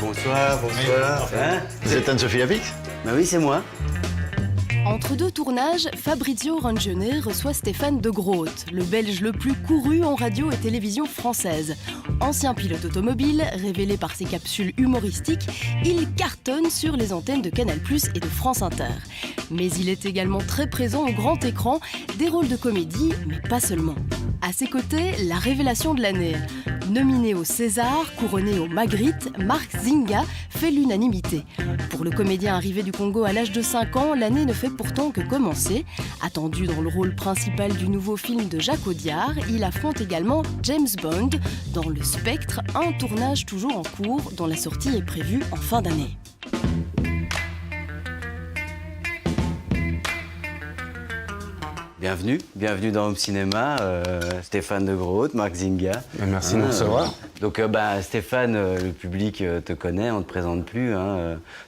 bonsoir. Hein? Vous êtes Anne-Sophie Lapix? Bah oui, c'est moi. Entre deux tournages, Fabrizio Rangione reçoit Stéphane de Groot, le Belge le plus couru en radio et télévision française. Ancien pilote automobile, révélé par ses capsules humoristiques, il cartonne sur les antennes de Canal+ et de France Inter. Mais il est également très présent au grand écran, des rôles de comédie, mais pas seulement. À ses côtés, la révélation de l'année. Nominé au César, couronné au Magritte, Marc Zinga fait l'unanimité. Pour le comédien arrivé du Congo à l'âge de 5 ans, l'année ne fait pourtant que commencer. Attendu dans le rôle principal du nouveau film de Jacques Audiard, il affronte également James Bond dans Le Spectre, un tournage toujours en cours dont la sortie est prévue en fin d'année. Bienvenue dans Home Cinéma, Stéphane de Groot, Marc Zinga. Merci de nous recevoir. Donc Stéphane, le public te connaît, on ne te présente plus.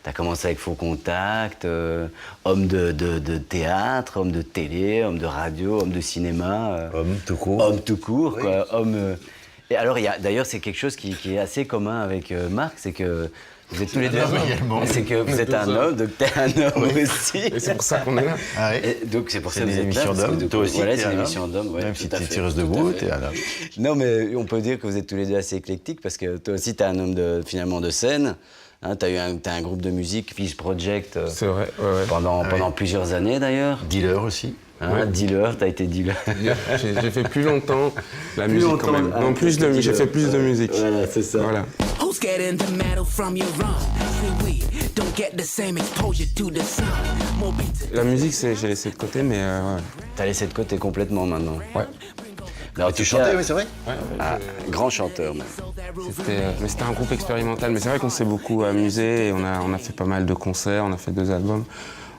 Tu as commencé avec Faux Contact, homme de théâtre, homme de télé, homme de radio, homme de cinéma. Homme tout court. Homme tout court, oui. Quoi. Et alors, d'ailleurs, c'est quelque chose qui est assez commun avec Marc, c'est que vous êtes tous les deux. C'est que vous êtes un homme, donc t'es un homme aussi. Et c'est pour ça qu'on est là. Ah oui. Et donc c'est pour ça que C'est vous une êtes là. émission d'hommes, toi aussi. Voilà, c'est une émission d'hommes. Ouais, même si tout à tu es fait, tireuse tout à debout, fait. t'es un homme. Non, mais on peut dire que vous êtes tous les deux assez éclectiques parce que toi aussi, t'es un homme finalement de scène. T'as un groupe de musique, Peace Project, C'est vrai, ouais. pendant plusieurs années d'ailleurs. Dealer aussi. Ouais. Dealer, t'as été dealer. J'ai fait plus longtemps la musique longtemps, quand même. Non, j'ai fait plus de musique. Voilà, c'est ça. Voilà. Who's getting the metal from your run? We don't get the same exposure to the sun. More beats. La musique, j'ai laissé de côté, mais ouais. T'as laissé de côté complètement maintenant. Ouais. Alors, Tu chantais, oui, c'est vrai. Grand chanteur. Même. Mais c'était un groupe expérimental. Mais c'est vrai qu'on s'est beaucoup amusé et on a fait pas mal de concerts, on a fait 2 albums.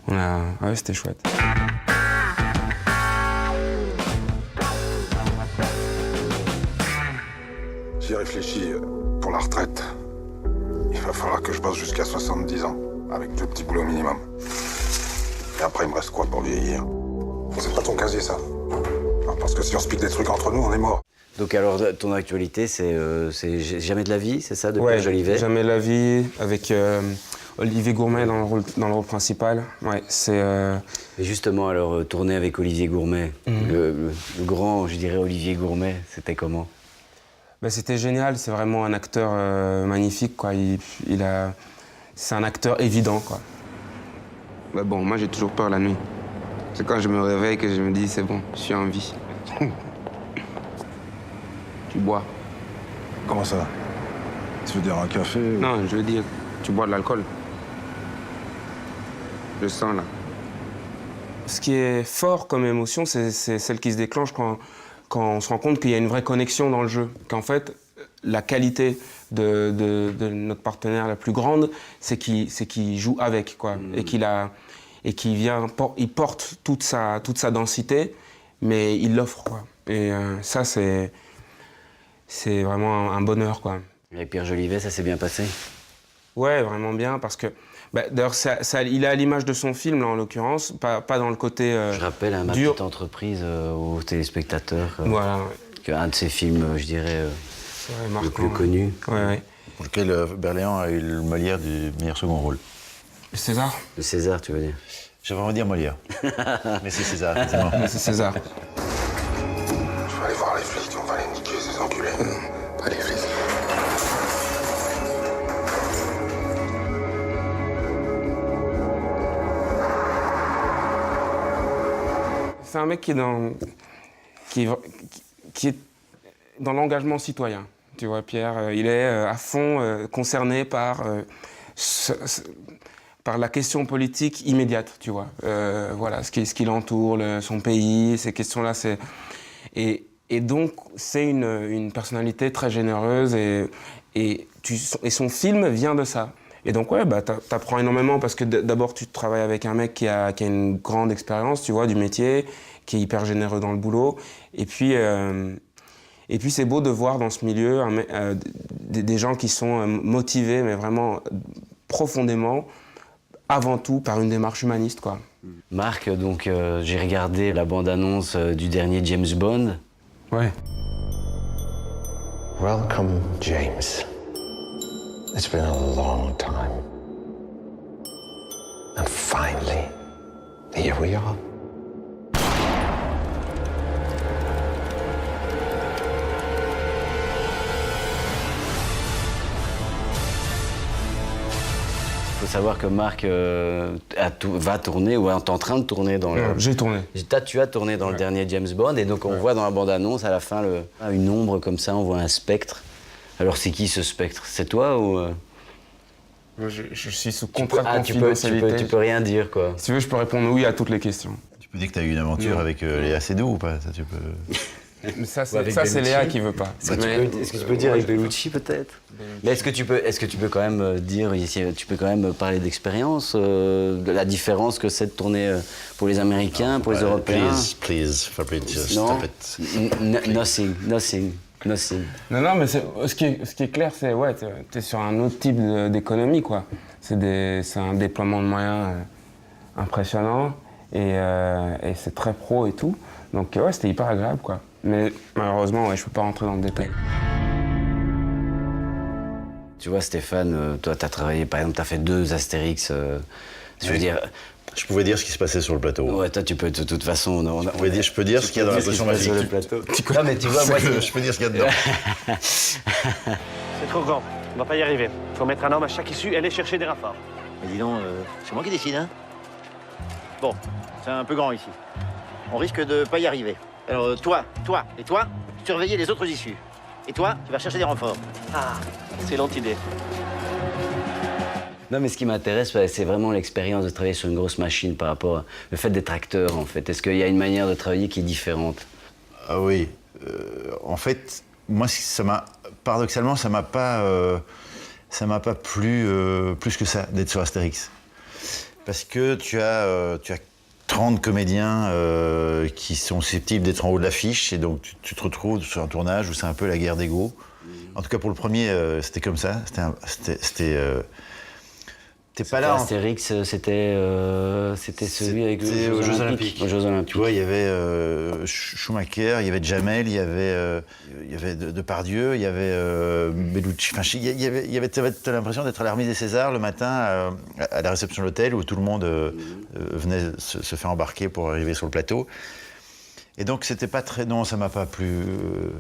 Ouais, c'était chouette. J'y réfléchis. Pour la retraite, il va falloir que je bosse jusqu'à 70 ans, avec 2 petits boulots minimum. Et après, il me reste quoi pour vieillir? C'est pas ton casier, ça. Non, parce que si on se pique des trucs entre nous, on est mort. Donc alors, ton actualité, c'est Jamais de la vie, c'est ça, de Ouais, Pierre Jolivet? Jamais la vie, avec Olivier Gourmet dans le rôle principal. Ouais, c'est... Et justement, alors, tourner avec Olivier Gourmet, le grand, je dirais, Olivier Gourmet, c'était comment? C'était génial, c'est vraiment un acteur magnifique, quoi. C'est un acteur évident, quoi. Bon, moi j'ai toujours peur la nuit. C'est quand je me réveille que je me dis c'est bon, je suis en vie. Tu bois. Comment ça? Tu veux dire un café ou... Non, je veux dire, tu bois de l'alcool. Je sens là. Ce qui est fort comme émotion, c'est celle qui se déclenche quand on se rend compte qu'il y a une vraie connexion dans le jeu. Qu'en fait, la qualité de notre partenaire la plus grande, c'est qu'il joue avec, quoi. Et qu'il porte toute sa densité, mais il l'offre, quoi. Et ça, c'est vraiment un bonheur, quoi. Avec Pierre Jolivet, ça s'est bien passé? Ouais, vraiment bien, parce que... d'ailleurs, il est à l'image de son film, là, en l'occurrence, pas dans le côté Je rappelle à ma dur. petite entreprise, aux téléspectateurs, Voilà. qu'un de ses films, je dirais, Ouais, le plus connu. Ouais. Pour lequel Berléand a eu le Molière du meilleur second rôle. Le César. Le César, tu veux dire? J'aimerais vraiment dire Molière. Mais c'est César, effectivement. Mais c'est César. Je vais aller voir les flics, on va les niquer, ces enculés. Pas les flics. C'est un mec qui est dans l'engagement citoyen. Tu vois, Pierre, il est à fond concerné par la question politique immédiate, tu vois. Voilà, ce qui l'entoure, son pays, ces questions-là. Et donc, c'est une personnalité très généreuse et son film vient de ça. Et donc, ouais, t'apprends énormément parce que d'abord, tu travailles avec un mec qui a une grande expérience, tu vois, du métier, qui est hyper généreux dans le boulot. Et puis, c'est beau de voir dans ce milieu des gens qui sont motivés, mais vraiment profondément, avant tout, par une démarche humaniste, quoi. Marc, donc, j'ai regardé la bande-annonce du dernier James Bond. Ouais. Welcome, James. It's been a long time. And finally, here we are. Il faut savoir que Marc va tourner ou est en train de tourner dans le... J'ai tourné. Tu as tourné dans le dernier James Bond et donc on voit dans la bande-annonce à la fin une ombre comme ça, on voit un spectre. Alors c'est qui ce spectre? C'est toi ou... Moi, je suis sous contrat de confidentialité. Tu peux rien dire quoi. Si tu veux, je peux répondre oui à toutes les questions. Tu peux dire que tu as eu une aventure avec Léa Seydoux ou pas? Ça, tu peux... Mais ça, c'est Léa qui veut pas. Est-ce que tu peux dire avec Bellucci peut-être? Mais est-ce que tu peux quand même dire, tu peux quand même parler d'expérience, de la différence que c'est de tourner pour les Américains, pour les Européens? Please, Fabrizio, non. stop it. Nothing. Non, mais ce qui est clair, c'est ouais, t'es sur un autre type d'économie, quoi. C'est un déploiement de moyens impressionnant et c'est très pro et tout. Donc ouais, c'était hyper agréable, quoi. Mais malheureusement, ouais, je peux pas rentrer dans le détail. Tu vois, Stéphane, toi, t'as travaillé, par exemple, t'as fait 2 Astérix. Je veux dire... Je pouvais dire ce qui se passait sur le plateau. Ouais, toi, tu peux, de toute façon... Je peux dire ce qu'il y a dans la potion magique. Sur le plateau. Non, mais tu vois, moi... Je peux dire ce qu'il y a dedans. C'est trop grand, on va pas y arriver. Faut mettre un homme à chaque issue et aller chercher des rapports. Mais dis donc, c'est moi qui décide, hein? Bon, c'est un peu grand ici. On risque de pas y arriver. Alors toi et toi, surveillez les autres issues. Et toi, tu vas chercher des renforts. Ah, excellente idée. Non, mais ce qui m'intéresse, c'est vraiment l'expérience de travailler sur une grosse machine par rapport au fait d'être acteur, en fait. Est-ce qu'il y a une manière de travailler qui est différente? Ah oui. En fait, moi, paradoxalement, ça m'a pas plu plus que ça d'être sur Astérix. Parce que tu as 30 comédiens qui sont susceptibles d'être en haut de l'affiche, et donc tu te retrouves sur un tournage où c'est un peu la guerre d'ego. En tout cas, pour le premier, c'était comme ça. T'es pas là. Astérix, c'était celui avec aux Jeux Olympiques. Aux Jeux Olympiques. Tu vois, il y avait Schumacher, il y avait Jamel, il y avait Depardieu, il y avait Bellucci. Enfin, t'as l'impression d'être à la remise des Césars le matin à la réception de l'hôtel où tout le monde venait se faire embarquer pour arriver sur le plateau. Et donc, c'était pas très... Non, ça m'a pas plu.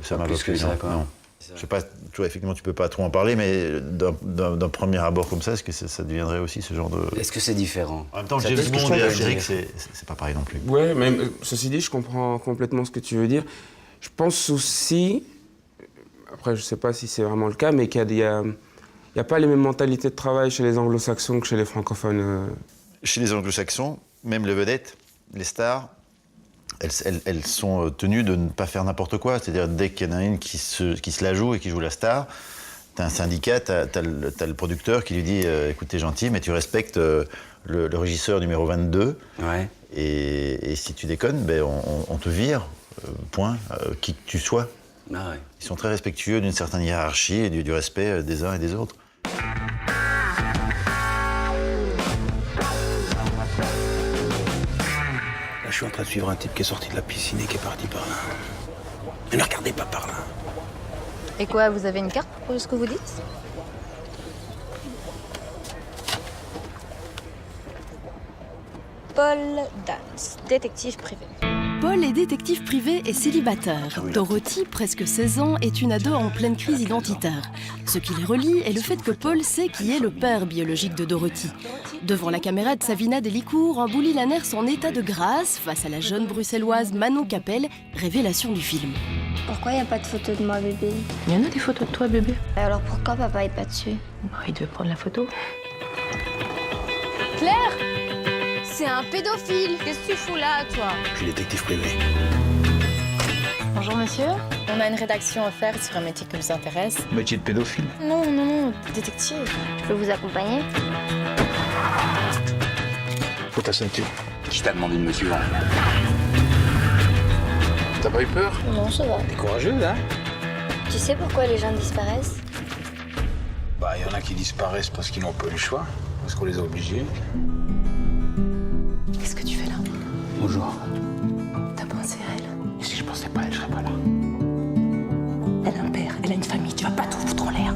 Ça m'a pas plus plu, que ça, non, quoi. non. Je sais pas, toi, effectivement, tu peux pas trop en parler, mais d'un premier abord comme ça, est-ce que ça deviendrait aussi ce genre de... Est-ce que c'est différent? En même temps, James Bond et Astérix, c'est pas pareil non plus. Ouais, mais ceci dit, je comprends complètement ce que tu veux dire. Je pense aussi, après je sais pas si c'est vraiment le cas, mais qu'il y a pas les mêmes mentalités de travail chez les anglo-saxons que chez les francophones. Chez les anglo-saxons, même les vedettes, les stars, elles sont tenues de ne pas faire n'importe quoi. C'est-à-dire, dès qu'il y en a une qui se la joue et qui joue la star, t'as un syndicat, t'as le producteur qui lui dit écoute, t'es gentil, mais tu respectes le régisseur numéro 22. Ouais. Et si tu déconnes, ben, on te vire, point, qui que tu sois. Ah ouais. Ils sont très respectueux d'une certaine hiérarchie et du respect des uns et des autres. Je suis en train de suivre un type qui est sorti de la piscine et qui est parti par là. Ne me regardez pas par là. Et quoi, vous avez une carte pour ce que vous dites? Paul Dance, détective privé. Paul est détective privé et célibataire. Dorothy, presque 16 ans, est une ado en pleine crise identitaire. Ce qui les relie est le fait que Paul sait qui est le père biologique de Dorothy. Devant la caméra de Savina Delicourt, emboulit la nerf son état de grâce face à la jeune bruxelloise Manon Capel, révélation du film. Pourquoi il n'y a pas de photo de moi, bébé? Il y en a des photos de toi, bébé. Alors pourquoi papa est pas dessus? Il devait prendre la photo. Claire! C'est un pédophile! Qu'est-ce que tu fous là, toi? Je suis détective privé. Bonjour, monsieur. On a une rédaction à faire sur un métier qui nous intéresse. Métier de pédophile? Non, détective. Je peux vous accompagner? Faut ta ceinture. Qui t'a demandé de me suivre? T'as pas eu peur? Non, ça va. T'es courageux, hein? Tu sais pourquoi les gens disparaissent? Bah, y en a qui disparaissent parce qu'ils n'ont pas eu le choix, parce qu'on les a obligés. Qu'est-ce que tu fais là? Bonjour. T'as pensé à elle? Et si je pensais pas à elle, je serais pas là. Elle a un père, elle a une famille, tu vas pas tout foutre en l'air.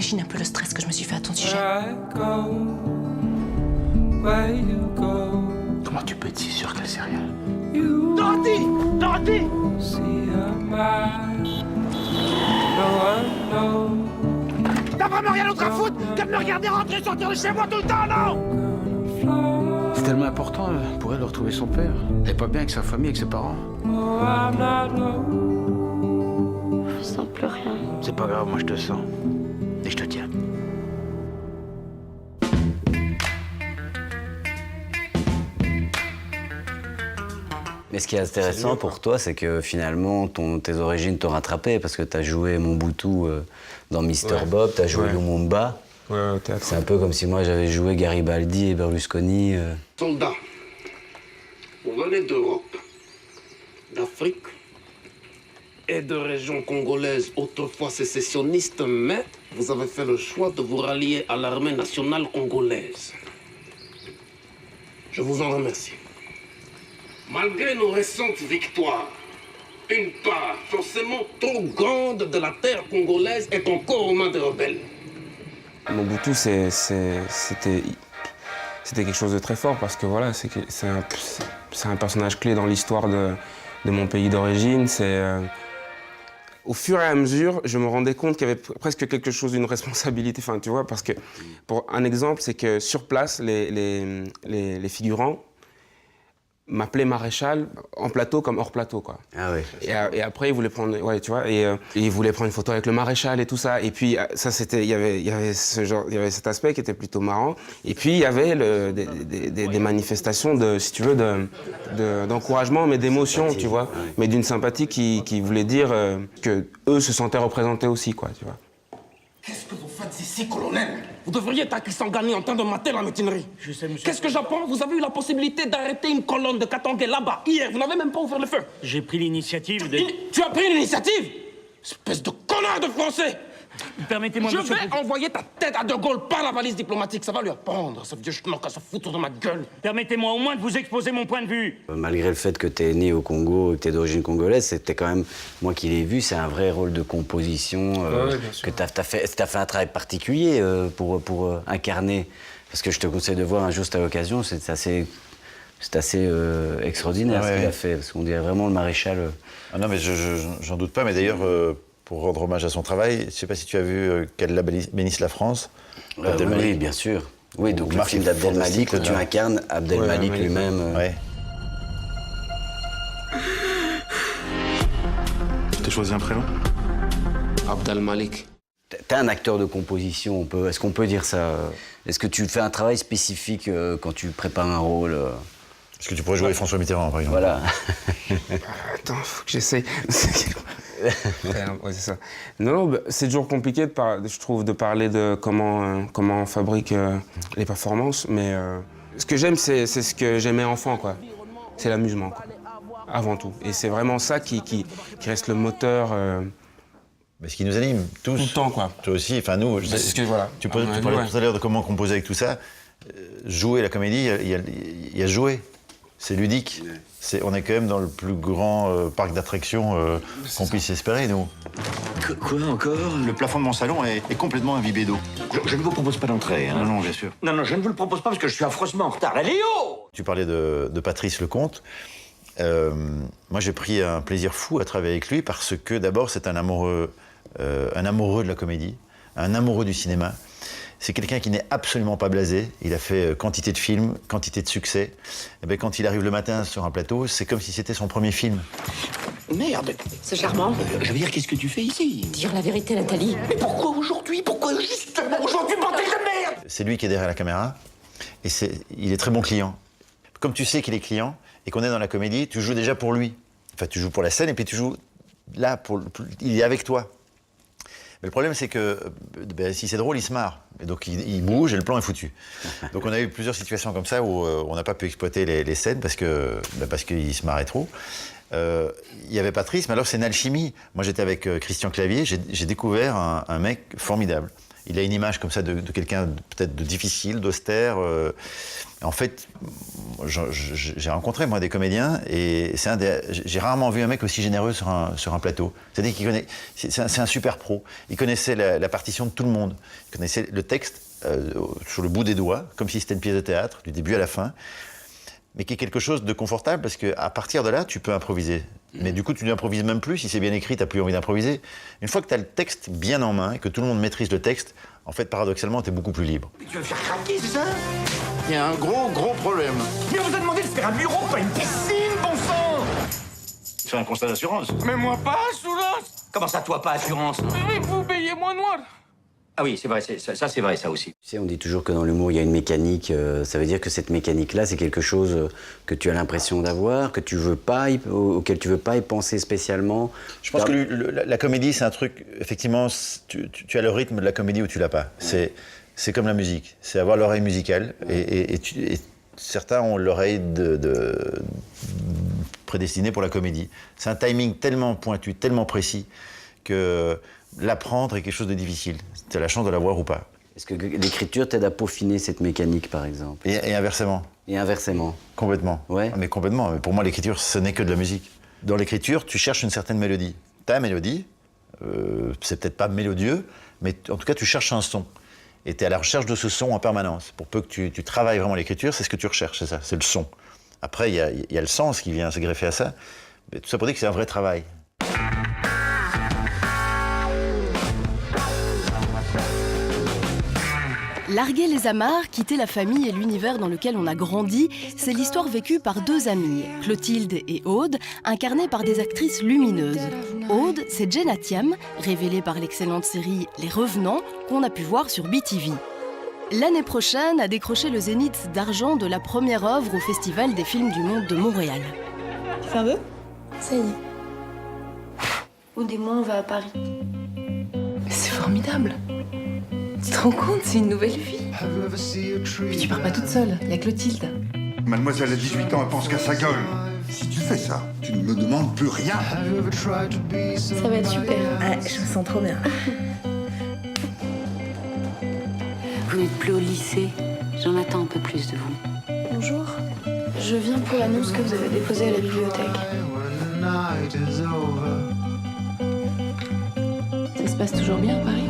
T'imagines un peu le stress que je me suis fait à ton sujet. Comment tu peux être si sûr qu'elle sait rien? Dorothy! Dorothy! T'as vraiment rien d'autre à foutre que de me regarder rentrer sortir de chez moi tout le temps, non? C'est tellement important pour elle de retrouver son père. Elle est pas bien avec sa famille, avec ses parents. Je sens plus rien. C'est pas grave, moi je te sens. Et je te tiens. Mais ce qui est intéressant pour toi, c'est que finalement, tes origines t'ont rattrapé parce que t'as joué Mobutu dans Mr. Bob, t'as joué Lumumba. Ouais, au théâtre. C'est un peu comme si moi j'avais joué Garibaldi et Berlusconi. Soldats, vous venez d'Europe, d'Afrique et de régions congolaises autrefois sécessionnistes, mais vous avez fait le choix de vous rallier à l'armée nationale congolaise. Je vous en remercie. Malgré nos récentes victoires, une part forcément trop grande de la terre congolaise est encore aux mains des rebelles. Mobutu, c'était quelque chose de très fort parce que voilà, c'est un personnage clé dans l'histoire de mon pays d'origine. Au fur et à mesure, je me rendais compte qu'il y avait presque quelque chose d'une responsabilité. Enfin, tu vois, parce que pour un exemple, c'est que sur place, les figurants m'appelait maréchal en plateau comme hors plateau, quoi. Ah oui. Et après, il voulait prendre, ouais, tu vois, et il voulait prendre une photo avec le maréchal et tout ça. Et puis ça, c'était, il y avait cet aspect qui était plutôt marrant. Et puis il y avait des manifestations de, si tu veux, d'encouragement, mais d'émotion, tu vois, mais d'une sympathie qui voulait dire que eux se sentaient représentés aussi, quoi, tu vois. Qu'est-ce que vous faites ici, colonel? Vous devriez être à Kisangani en train de mater la mutinerie. Je sais, monsieur. Qu'est-ce que j'apprends? Vous avez eu la possibilité d'arrêter une colonne de Katangé là-bas, hier. Vous n'avez même pas ouvert le feu. J'ai pris l'initiative de... Tu as pris l'initiative? Espèce de connard de français! Permettez-moi, Je monsieur... vais envoyer ta tête à De Gaulle par la valise diplomatique. Ça va lui apprendre, ce vieux schnock, à se foutre de ma gueule. Permettez-moi au moins de vous exposer mon point de vue. Malgré le fait que t'es né au Congo et que t'es d'origine congolaise, c'était quand même, moi qui l'ai vu, c'est un vrai rôle de composition que t'as fait un travail particulier pour incarner. Parce que je te conseille de voir un jour, si t'as l'occasion, c'est assez extraordinaire ce qu'il a fait. Parce qu'on dirait vraiment le maréchal. Ah non, mais j'en doute pas. Mais d'ailleurs, pour rendre hommage à son travail, je sais pas si tu as vu Qu'Allah bénisse la France. Oui, bien sûr. Oui, donc le film d'Abdel Malik, où tu incarnes Abdel Malik lui-même. Ouais. Tu t'es choisi un prénom? Abdel Malik. T'es un acteur de composition, est-ce qu'on peut dire ça? Est-ce que tu fais un travail spécifique quand tu prépares un rôle? Est-ce que tu pourrais jouer François Mitterrand, par exemple? Voilà. Attends, faut que j'essaye. Ouais, c'est ça. Non, c'est toujours compliqué, je trouve, de parler de comment on fabrique les performances, mais ce que j'aime, c'est ce que j'aimais enfant, quoi. C'est l'amusement, quoi. Avant tout. Et c'est vraiment ça qui reste le moteur... Mais ce qui nous anime, tous. Tout le temps, quoi. Toi aussi, enfin nous. C'est ce que, voilà. Tu parlais tout à l'heure de comment composer avec tout ça. Jouer la comédie, il y a jouer. C'est ludique. On est quand même dans le plus grand parc d'attractions qu'on puisse espérer, nous. Quoi encore? Le plafond de mon salon est complètement imbibé d'eau. Je ne vous propose pas d'entrer, hein? Non, bien sûr. Non, je ne vous le propose pas parce que je suis affreusement en retard. Allez, oh! Tu parlais de Patrice Lecomte. Moi, j'ai pris un plaisir fou à travailler avec lui parce que, d'abord, c'est un amoureux de la comédie, un amoureux du cinéma. C'est quelqu'un qui n'est absolument pas blasé. Il a fait quantité de films, quantité de succès. Et bien, quand il arrive le matin sur un plateau, c'est comme si c'était son premier film. Merde! C'est charmant. Je veux dire, qu'est-ce que tu fais ici? Dire la vérité, Nathalie. Mais pourquoi aujourd'hui? Pourquoi justement aujourd'hui, bordel de merde? C'est lui qui est derrière la caméra. Et il est très bon client. Comme tu sais qu'il est client et qu'on est dans la comédie, tu joues déjà pour lui. Enfin, tu joues pour la scène et puis tu joues là, il est avec toi. Mais le problème, c'est que si c'est drôle, il se marre. Et donc, il bouge et le plan est foutu. Donc, on a eu plusieurs situations comme ça où on n'a pas pu exploiter les scènes parce qu'il se marrait trop. Il y avait Patrice, mais alors c'est une alchimie. Moi, j'étais avec Christian Clavier. J'ai découvert un mec formidable. Il a une image comme ça de quelqu'un peut-être de difficile, d'austère. En fait, j'ai rencontré moi des comédiens et j'ai rarement vu un mec aussi généreux sur un plateau. C'est-à-dire qu'il connaît, c'est un super pro. Il connaissait la partition de tout le monde. Il connaissait le texte sur le bout des doigts, comme si c'était une pièce de théâtre, du début à la fin. Mais qui est quelque chose de confortable parce qu'à partir de là, tu peux improviser. Mais du coup, tu n'improvises même plus. Si c'est bien écrit, tu n'as plus envie d'improviser. Une fois que tu as le texte bien en main et que tout le monde maîtrise le texte, en fait, paradoxalement, tu es beaucoup plus libre. Tu veux me faire craquer, c'est ça? Il y a un gros problème. Mais on vous a demandé de faire un bureau, pas une piscine, bon sang! C'est un constat d'assurance. Mais moi pas assurance! Comment ça, toi, pas assurance? Mais vous payez moins noir! Ah oui, c'est vrai, ça c'est vrai, ça aussi. Tu sais, on dit toujours que dans l'humour, il y a une mécanique. Ça veut dire que cette mécanique-là, c'est quelque chose que tu as l'impression d'avoir, que tu veux pas, auquel tu veux pas y penser spécialement. Je pense que la comédie, c'est un truc, effectivement, tu as le rythme de la comédie ou tu l'as pas. C'est comme la musique, c'est avoir l'oreille musicale. Et certains ont l'oreille prédestinée pour la comédie. C'est un timing tellement pointu, tellement précis, que l'apprendre est quelque chose de difficile. Tu as la chance de l'avoir ou pas. Est-ce que l'écriture t'aide à peaufiner cette mécanique, par exemple? Et inversement. Et inversement. Complètement. Ouais. Mais complètement. Mais pour moi, l'écriture, ce n'est que de la musique. Dans l'écriture, tu cherches une certaine mélodie. Ta mélodie, c'est peut-être pas mélodieux, mais en tout cas, tu cherches un son. Et tu es à la recherche de ce son en permanence. Pour peu que tu travailles vraiment l'écriture, c'est ce que tu recherches, c'est ça, c'est le son. Après, il y a le sens qui vient se greffer à ça. Mais tout ça pour dire que c'est un vrai travail. Larguer les amarres, quitter la famille et l'univers dans lequel on a grandi, c'est l'histoire vécue par deux amies, Clotilde et Aude, incarnées par des actrices lumineuses. Aude, c'est Jenna Thiam, révélée par l'excellente série Les Revenants, qu'on a pu voir sur BTV. L'année prochaine a décroché le zénith d'argent de la première œuvre au Festival des films du monde de Montréal. Tu fais un vœu? Ça y est. Ou des mois, on va à Paris. Mais c'est formidable. Tu te rends compte, c'est une nouvelle vie. Puis tu pars pas toute seule, il y a Clotilde. Mademoiselle a 18 ans, elle pense qu'à sa gueule. Si tu fais ça, tu ne me demandes plus rien. Ça va être super. Ah, je me sens trop bien. Vous n'êtes plus au lycée. J'en attends un peu plus de vous. Bonjour. Je viens pour l'annonce que vous avez déposée à la bibliothèque. Ça se passe toujours bien à Paris?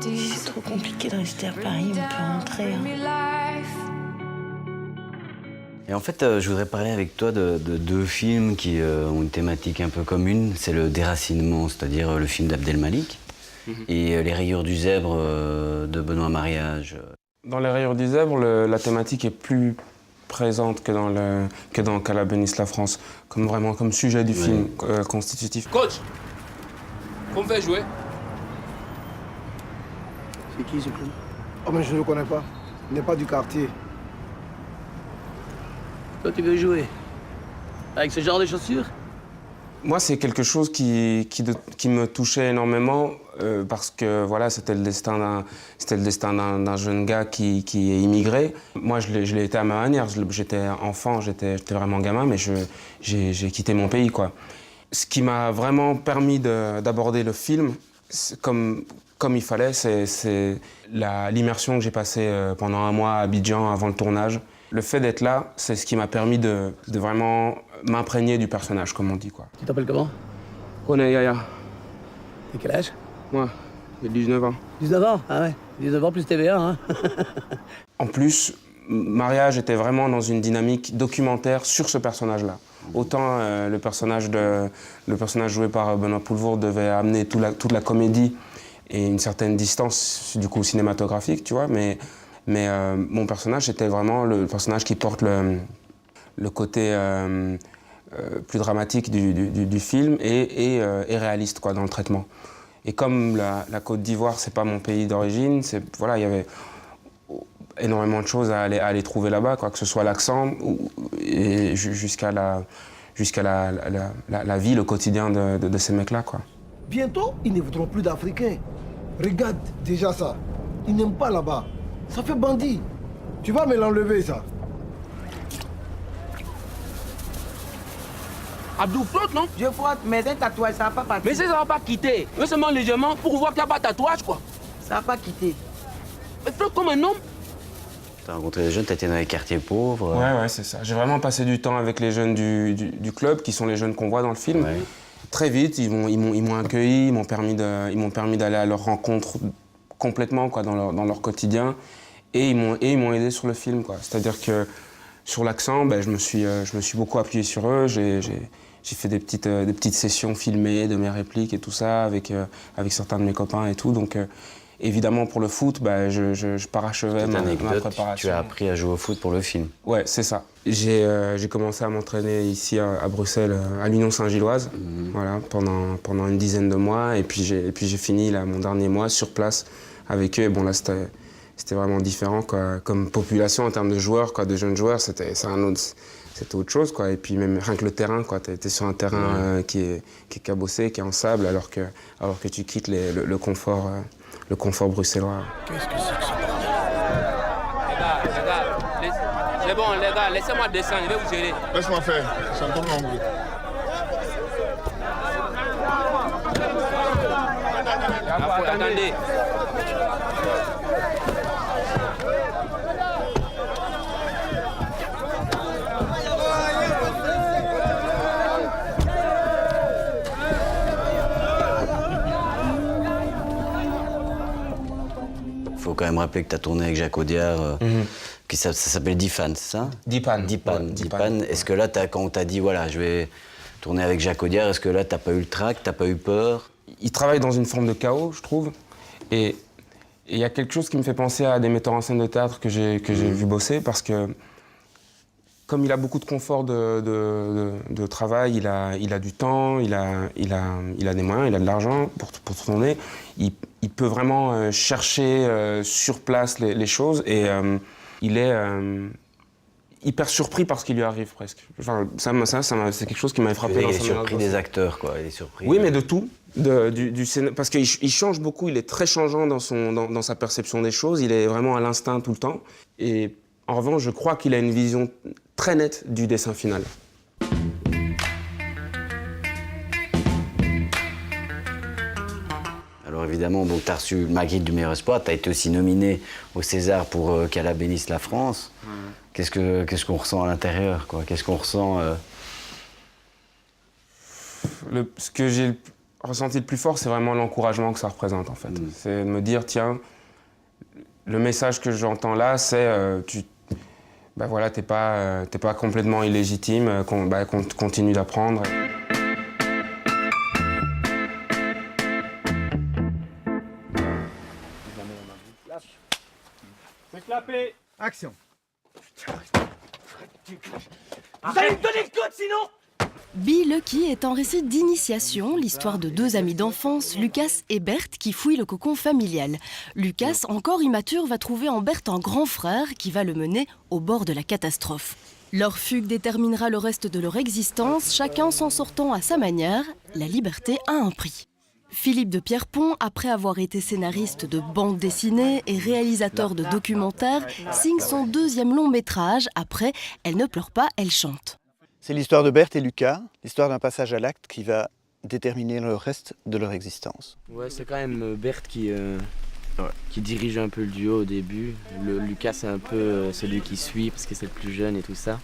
Si c'est trop compliqué de rester à Paris, on peut rentrer. Et en fait, je voudrais parler avec toi de deux films qui ont une thématique un peu commune. C'est le déracinement, c'est-à-dire le film d'Abdel Malik, et Les Rayures du Zèbre de Benoît Mariage. Dans Les Rayures du Zèbre, la thématique est plus présente que dans Qu'à la bénisse la France, comme sujet du film constitutif. Coach, qu'on me fait jouer? C'est qui ce con? Oh mais je ne le connais pas. Il n'est pas du quartier. Toi tu veux jouer? Avec ce genre de chaussures? Moi, c'est quelque chose qui me touchait énormément parce que voilà, c'était le destin d'un jeune gars qui est immigré. Moi, je l'ai été à ma manière. J'étais enfant, j'étais vraiment gamin, mais j'ai quitté mon pays, quoi. Ce qui m'a vraiment permis d'aborder le film comme il fallait, c'est l'immersion que j'ai passée pendant un mois à Abidjan avant le tournage. Le fait d'être là, c'est ce qui m'a permis de vraiment m'imprégner du personnage, comme on dit, quoi. Tu t'appelles comment? René Yaya. Et quel âge? Moi, j'ai 19 ans. 19 ans? Ah ouais, 19 ans plus TVA, hein. En plus, Mariage était vraiment dans une dynamique documentaire sur ce personnage-là. Autant le personnage joué par Benoît Poelvoorde devait amener toute la comédie et une certaine distance, du coup, cinématographique, tu vois, mais mon personnage, c'était vraiment le personnage qui porte le côté plus dramatique du film et réaliste, quoi, dans le traitement. Et comme la Côte d'Ivoire, c'est pas mon pays d'origine, voilà, il y avait énormément de choses à aller trouver là-bas, quoi, que ce soit l'accent et jusqu'à la vie, le quotidien de ces mecs-là, quoi. Bientôt, ils ne voudront plus d'Africains. Regarde déjà ça. Ils n'aiment pas là-bas. Ça fait bandit. Tu vas me l'enlever, ça. Abdou, flotte, non? Je frotte, mais un tatouage, ça va pas partir. Mais ça va pas quitter. Mais seulement légèrement pour voir qu'il n'y a pas de tatouage, quoi. Ça va pas quitter. Mais flotte comme un homme. T'as rencontré des jeunes, t'as été dans les quartiers pauvres. Ouais, c'est ça. J'ai vraiment passé du temps avec les jeunes du club, qui sont les jeunes qu'on voit dans le film. Ouais. Très vite, ils m'ont accueilli, ils m'ont permis d'aller à leur rencontre complètement, quoi, dans leur quotidien. Et ils m'ont aidé sur le film, quoi. C'est-à-dire que sur l'accent, ben, je me suis beaucoup appuyé sur eux. J'ai fait des petites sessions filmées de mes répliques et tout ça avec certains de mes copains et tout. Donc évidemment pour le foot, ben, je parachevais ma préparation. Tu as appris à jouer au foot pour le film. Ouais, c'est ça. J'ai commencé à m'entraîner ici à Bruxelles, à l'Union Saint-Gilloise, voilà, pendant une dizaine de mois. Et puis j'ai fini là, mon dernier mois sur place avec eux. Et bon là c'était vraiment différent, quoi. Comme population en termes de joueurs, quoi, de jeunes joueurs, c'était autre chose, quoi. Et puis même rien que le terrain, quoi. T'es sur un terrain qui est cabossé, qui est en sable, alors que tu quittes le confort bruxellois. Qu'est-ce que c'est que ça? Les gars, c'est bon, les gars, laissez-moi descendre, je vais vous gérer. Laisse-moi faire, c'est un peu long. Attendez. Il faut quand même rappeler que tu as tourné avec Jacques Audiard, ça s'appelle Dipan, c'est ça? Dipan. Est-ce que là, quand on t'a dit, voilà, je vais tourner avec Jacques Audiard, est-ce que là, t'as pas eu le trac, t'as pas eu peur? Il travaille dans une forme de chaos, je trouve. Et il y a quelque chose qui me fait penser à des metteurs en scène de théâtre que j'ai vu bosser, parce que comme il a beaucoup de confort de travail, il a du temps, il a des moyens, il a de l'argent pour tourner. Il peut vraiment chercher sur place les choses, et il est hyper surpris par ce qui lui arrive presque. Enfin, c'est quelque chose qui m'avait frappé dans sa manière de bosser. Il est surpris des acteurs, quoi. Il est surpris. Oui, mais de tout. Parce qu'il change beaucoup, il est très changeant dans sa perception des choses, il est vraiment à l'instinct tout le temps. Et en revanche, je crois qu'il a une vision très nette du dessin final. Alors évidemment, tu as reçu Magritte du meilleur espoir, tu as été aussi nominé au César pour Qu'Allah bénisse la France. Qu'est-ce qu'on ressent à l'intérieur, quoi? Qu'est-ce qu'on ressent Ce que j'ai ressenti le plus fort, c'est vraiment l'encouragement que ça représente, en fait. C'est de me dire, tiens, le message que j'entends là, c'est voilà, t'es pas complètement illégitime, qu'on continue d'apprendre. C'est clapé. Action. Vous allez me donner le code sinon? Be Lucky est un récit d'initiation, l'histoire de deux amis d'enfance, Lucas et Berthe, qui fouillent le cocon familial. Lucas, encore immature, va trouver en Berthe un grand frère qui va le mener au bord de la catastrophe. Leur fugue déterminera le reste de leur existence, chacun s'en sortant à sa manière. La liberté a un prix. Philippe de Pierrepont, après avoir été scénariste de bande dessinée et réalisateur de documentaires, signe son deuxième long métrage. Après, Elle ne pleure pas, elle chante. C'est l'histoire de Berthe et Lucas, l'histoire d'un passage à l'acte qui va déterminer le reste de leur existence. Ouais, c'est quand même Berthe qui dirige un peu le duo au début. Lucas, c'est un peu celui qui suit parce que c'est le plus jeune et tout ça.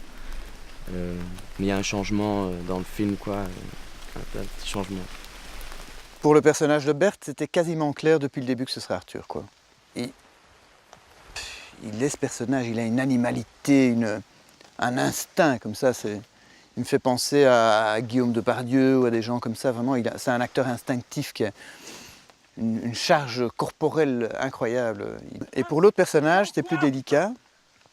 Mais il y a un changement dans le film, quoi. Un petit changement. Pour le personnage de Berthe, c'était quasiment clair depuis le début que ce serait Arthur, quoi. Il est ce personnage, il a une animalité, un instinct comme ça. Il me fait penser à Guillaume Depardieu ou à des gens comme ça. Vraiment, c'est un acteur instinctif qui a une charge corporelle incroyable. Et pour l'autre personnage, c'était plus délicat.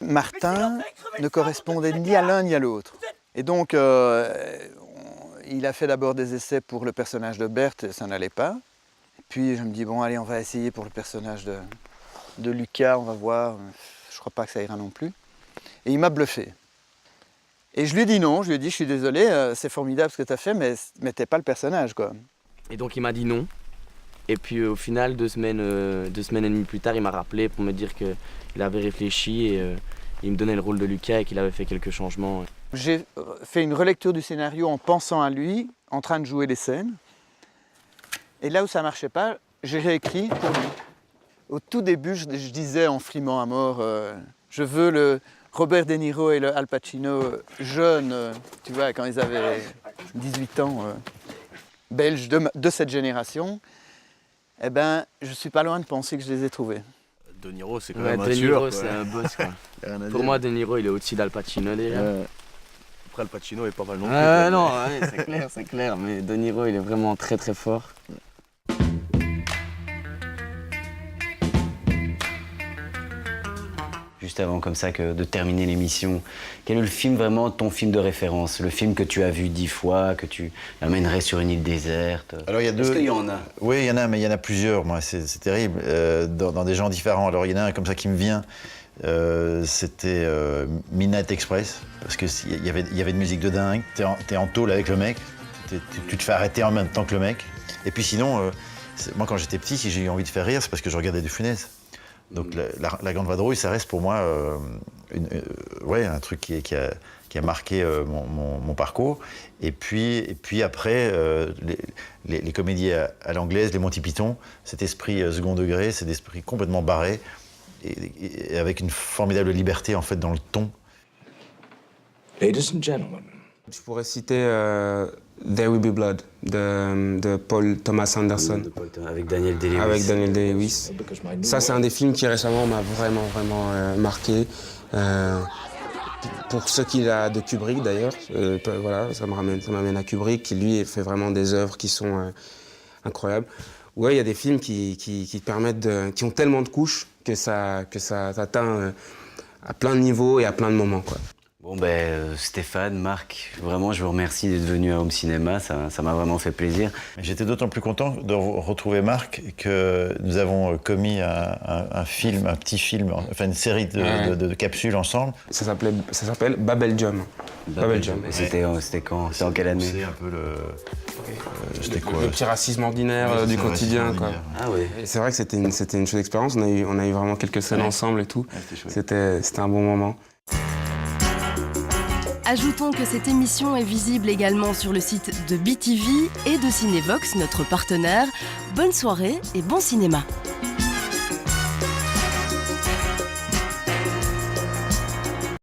Martin ne correspondait ni à l'un ni à l'autre. Et donc, il a fait d'abord des essais pour le personnage de Berthe, et ça n'allait pas. Et puis je me dis, bon allez, on va essayer pour le personnage de Lucas, on va voir. Je crois pas que ça ira non plus. Et il m'a bluffé. Et je lui ai dit non, je lui ai dit, je suis désolé, c'est formidable ce que tu as fait, mais t'es pas le personnage, quoi. Et donc il m'a dit non. Et puis au final, 2 semaines et demie plus tard, il m'a rappelé pour me dire qu'il avait réfléchi et il me donnait le rôle de Lucas et qu'il avait fait quelques changements. J'ai fait une relecture du scénario en pensant à lui, en train de jouer les scènes. Et là où ça ne marchait pas, j'ai réécrit pour lui. Au tout début, je disais en frimant à mort, je veux le Robert De Niro et le Al Pacino jeunes, tu vois, quand ils avaient 18 ans, belges de cette génération. Eh ben, je ne suis pas loin de penser que je les ai trouvés. De Niro, c'est quand Ouais, même un De tueur, Niro, quoi. c'est un boss, quoi. Rien à Pour dire. moi, De Niro, il est au-dessus d'Al Pacino déjà. Après, Al Pacino est pas mal non plus. quoi. Non, ouais, c'est clair, mais De Niro, il est vraiment très très fort. Juste avant comme ça de terminer l'émission, quel est le film vraiment ton film de référence? Le film que tu as vu 10 fois, que tu amènerais sur une île déserte? Alors, il y a deux. Est-ce qu'il y en a? Oui, il y en a, mais il y en a plusieurs. Moi, c'est terrible. Dans des genres différents. Alors, il y en a un comme ça qui me vient. C'était Midnight Express. Parce qu'il y avait une musique de dingue. T'es en tôle avec le mec. Tu te fais arrêter en même temps que le mec. Et puis sinon, moi, quand j'étais petit, si j'ai eu envie de faire rire, c'est parce que je regardais De Funès. Donc la Grande Vadrouille, ça reste pour moi un truc qui a marqué mon parcours. Et puis après, les comédies à l'anglaise, les Monty Python, cet esprit second degré, cet esprit complètement barré, et avec une formidable liberté en fait dans le ton. Ladies and gentlemen. Je pourrais citer There Will Be Blood de Paul Thomas Anderson. Avec Daniel Day-Lewis. Avec Daniel Day-Lewis. Ça, c'est un des films qui récemment m'a vraiment marqué. Pour ce qu'il a de Kubrick d'ailleurs, voilà, ça m'amène à Kubrick, qui lui fait vraiment des œuvres qui sont incroyables. Ouais, il y a des films qui permettent qui ont tellement de couches que ça atteint à plein de niveaux et à plein de moments, quoi. Bon Stéphane, Marc, vraiment je vous remercie d'être venu à Home Cinéma, ça m'a vraiment fait plaisir. J'étais d'autant plus content de retrouver Marc que nous avons commis un petit film, enfin une série de capsules ensemble. Ça s'appelle Babel Jam. Babel Jam. Et c'était quand? C'est en quelle année? C'est un peu c'était quoi? Le petit racisme ordinaire du quotidien, quoi. Ah oui. Et c'est vrai que c'était une chouette expérience, on a eu vraiment quelques scènes ensemble et tout. C'était un bon moment. Ajoutons que cette émission est visible également sur le site de BTV et de Cinévox, notre partenaire. Bonne soirée et bon cinéma.